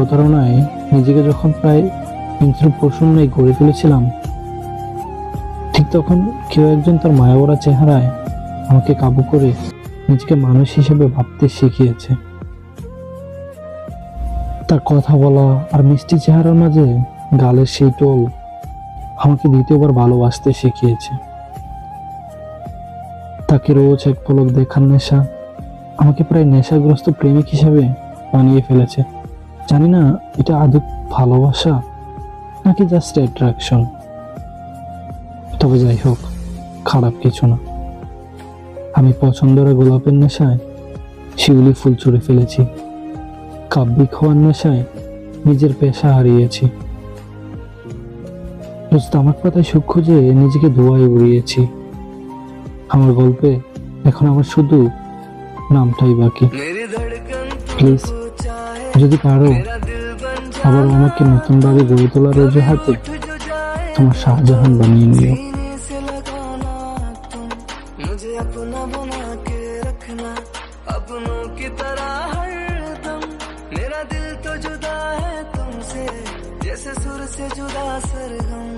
প্রতারণায় নিজেকে যখন প্রায় হিংস্র পশুর ন্যায় গড়ে তুলেছিলাম, ঠিক তখন কেউ একজন তার মায়াভরা চেহারায় আমাকে কাবু করে নিজেকে মানুষ হিসেবে ভাবতে শিখিয়েছে। তার কথা বলা আর মিষ্টি চেহারার মাঝে গালের সেই টোল আমাকে দ্বিতীয়বার ভালোবাসতে শিখিয়েছে। তাকে রোজ এক পলক দেখার নেশা আমাকে প্রায় নেশাগ্রস্ত প্রেমিক হিসেবে বানিয়ে ফেলেছে। জানি না এটা আদৌ ভালোবাসা নাকি জাস্ট অ্যাট্রাকশন। তবে যাই হোক, খারাপ কিছু না। আমি পছন্দের গোলাপের নেশায় শিউলি ফুল ছুঁড়ে ফেলেছি, কাব্যিক হওয়ার নেশায় নিজের পেশা হারিয়েছি, রোজ তামাক পাতায় সুখ খুঁজে নিজেকে ধোঁয়ায় উড়িয়েছি। আমার গল্পে এখন আমার শুধু নামটাই বাকি। প্লিজ, যদি পারো আবার আমাকে নতুন ভাবে গড়ে তোলার অজুহাতে তোমার শাহজাহান বানিয়ে নিও। मुझे अपना बना के रखना, अपनों की तरह हरदम। मेरा दिल तो जुदा है तुमसे, जैसे सुर से जुदा सरगम।